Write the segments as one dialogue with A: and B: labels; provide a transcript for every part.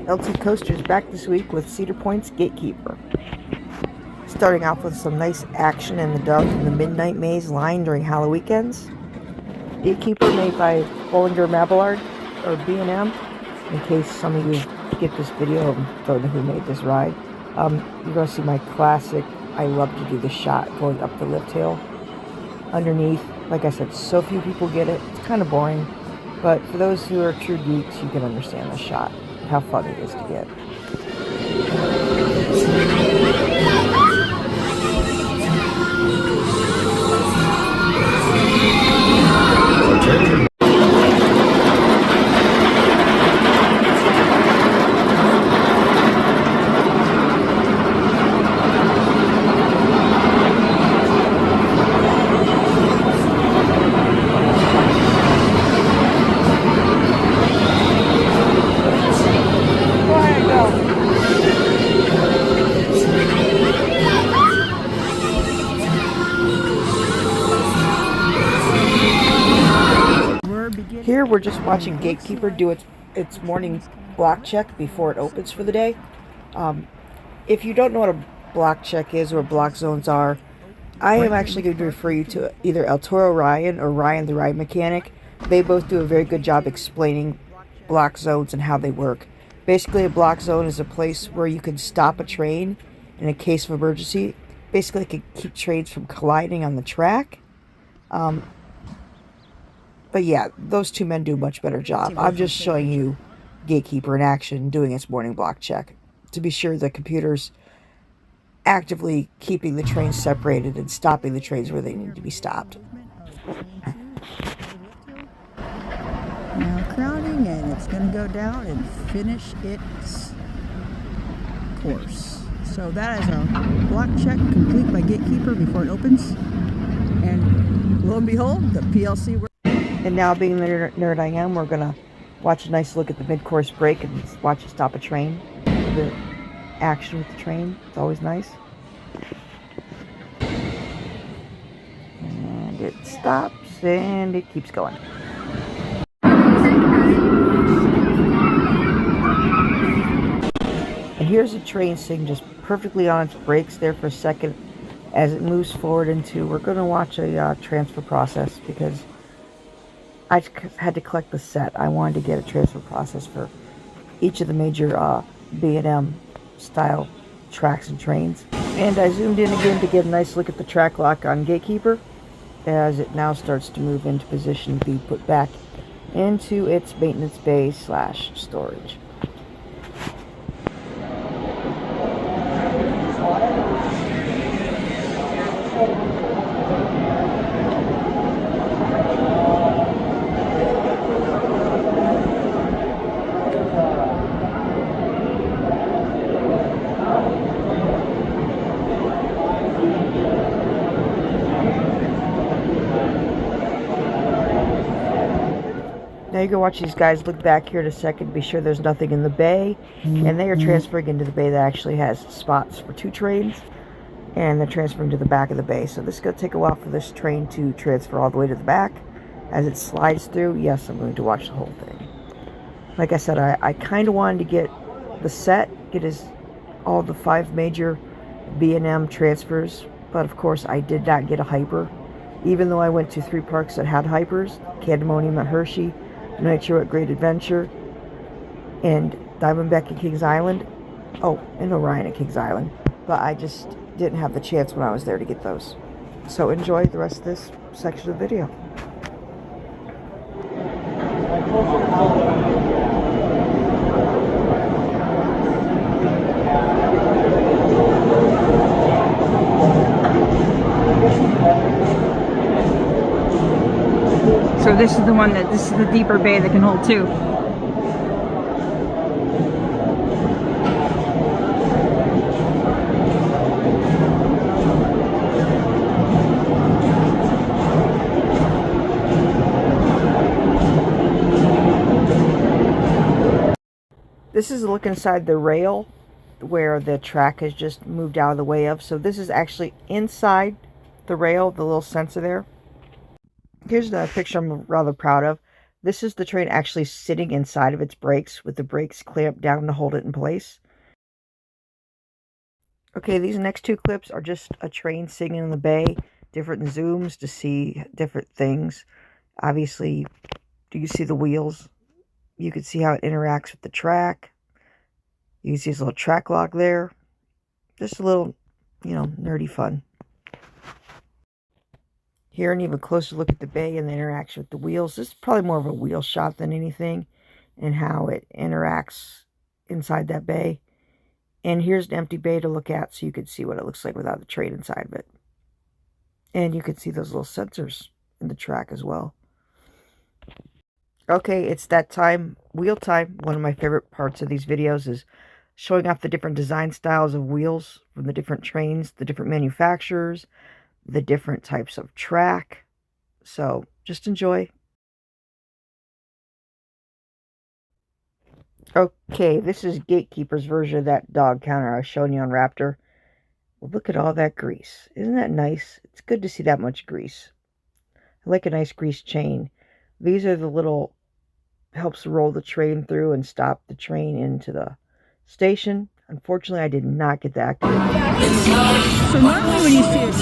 A: LT Coasters back this week with Cedar Point's Gatekeeper. Starting off with some nice action in the dark in the midnight maze line during Halloween weekends. Gatekeeper made by Bollinger Mabillard or B&M. In case some of you get this video and don't know who made this ride, you're going to see my classic. I love to do the shot going up the lift hill. Underneath, like I said, so few people get it. It's kind of boring, but for those who are true geeks, you can understand the shot, how fun it is to get. Here we're just watching Gatekeeper do its morning block check before it opens for the day. If you don't know what a block check is or what block zones are, I am actually going to refer you to either El Toro Ryan or Ryan the Ride Mechanic. They both do a very good job explaining block zones and how they work. Basically, a block zone is a place where you can stop a train in a case of emergency. Basically, it can keep trains from colliding on the track. But yeah, those two men do a much better job. I'm just showing you Gatekeeper in action doing its morning block check to be sure the computer's actively keeping the trains separated and stopping the trains where they need to be stopped.
B: Now crowding, and it's going to go down and finish its course. So that is our block check complete by Gatekeeper before it opens. And lo and behold, the PLC works.
A: And now, being the nerd I am, we're going to watch a nice look at the mid-course break and watch it stop a train. The action with the train, it's always nice. And it stops and it keeps going. And here's the train sitting just perfectly on its brakes there for a second as it moves forward into, we're going to watch a transfer process because I had to collect the set. I wanted to get a transfer process for each of the major B&M style tracks and trains. And I zoomed in again to get a nice look at the track lock on Gatekeeper as it now starts to move into position to be put back into its maintenance bay / storage. Now you can watch these guys look back here in a second, be sure there's nothing in the bay, and they are transferring into the bay that actually has spots for 2 trains, and they're transferring to the back of the bay. So this is going to take a while for this train to transfer all the way to the back. As it slides through, yes, I'm going to watch the whole thing. Like I said, I kind of wanted to get the set, all the 5 major B&M transfers, but of course I did not get a hyper. Even though I went to 3 parks that had hypers, Candemonium at Hershey, Nitro at Great Adventure, and Diamondback at Kings Island. Oh, and Orion at Kings Island. But I just didn't have the chance when I was there to get those. So enjoy the rest of this section of the video.
C: So this is the deeper bay that can hold 2.
A: This is a look inside the rail where the track has just moved out of the way of. So this is actually inside the rail, the little sensor there. Here's the picture I'm rather proud of. This is the train actually sitting inside of its brakes with the brakes clamped down to hold it in place. Okay, these next two clips are just a train sitting in the bay, different zooms to see different things. Obviously, do you see the wheels? You can see how it interacts with the track. You can see this little track log there. Just a little, nerdy fun. Here, an even closer look at the bay and the interaction with the wheels. This is probably more of a wheel shot than anything, and how it interacts inside that bay. And here's an empty bay to look at so you can see what it looks like without the train inside of it. And you can see those little sensors in the track as well. Okay, it's that time, wheel time. One of my favorite parts of these videos is showing off the different design styles of wheels from the different trains, the different manufacturers, the different types of track. So just enjoy. Okay, this is Gatekeeper's version of that dog counter I was showing you on Raptor. Well, look at all that grease. Isn't that nice? It's good to see that much grease. I like a nice grease chain. These are the little, helps roll the train through and stop the train into the station. Unfortunately, I did not get that activated.
B: So normally when you see a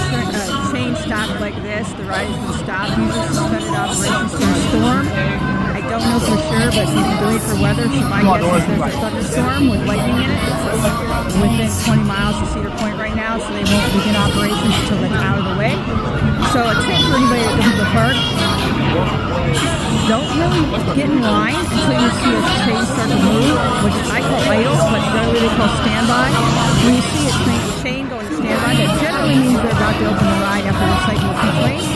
B: train stopped like this, the ride has been stopped, usually suspended operations for a storm. I don't know for sure, but he's delayed for weather, so my guess is there's a thunderstorm with lightning in it. Within 20 miles of Cedar Point right now, so they won't begin operations until it's out of the way. So a tip for anybody that doesn't go park, don't really get in line until you see a train start to move, which I call idle, but generally they call standby. When you see a train going to standby, that generally means they're about to open the ride after the cycle of complaints.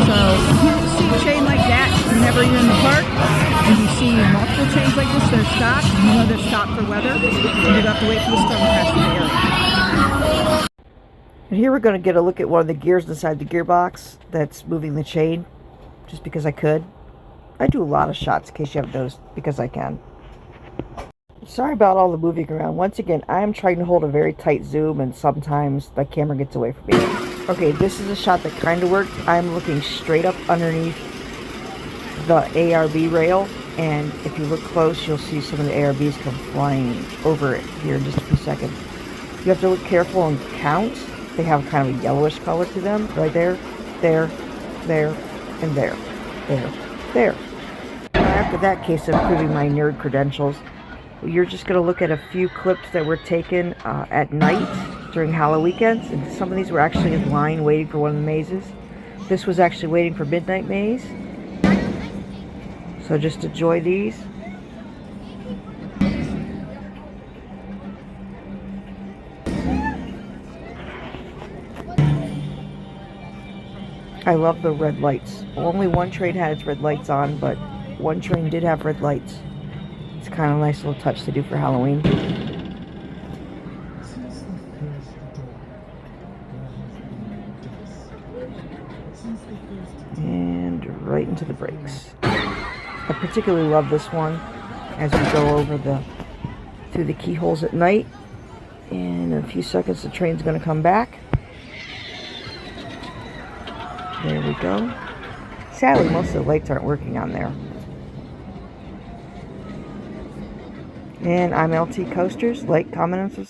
B: So if you see a train like that whenever you're in the park, and you see multiple trains like this, they're stopped, you know they're stopped for weather, and you have to wait for the storm to pass through the area.
A: And here we're going to get a look at one of the gears inside the gearbox that's moving the chain, just because I could. I do a lot of shots, in case you haven't noticed, because I can. Sorry about all the moving around. Once again, I am trying to hold a very tight zoom, and sometimes the camera gets away from me. Okay, this is a shot that kind of worked. I'm looking straight up underneath the ARB rail, and if you look close, you'll see some of the ARBs come flying over it here in just a few seconds. You have to look careful and count. They have kind of a yellowish color to them. Right there, there, there, and there, there, there. After that case of proving my nerd credentials, you're just going to look at a few clips that were taken at night during Halloween weekends. And some of these were actually in line waiting for one of the mazes. This was actually waiting for Midnight Maze. So just enjoy these. I love the red lights. Only one train had its red lights on, but one train did have red lights. It's kind of a nice little touch to do for Halloween. And right into the brakes. I particularly love this one as we go over through the keyholes at night. And in a few seconds the train's going to come back. There we go. Sadly, most of the lights aren't working on there. And I'm LT Coasters. Like, comment, and subscribe.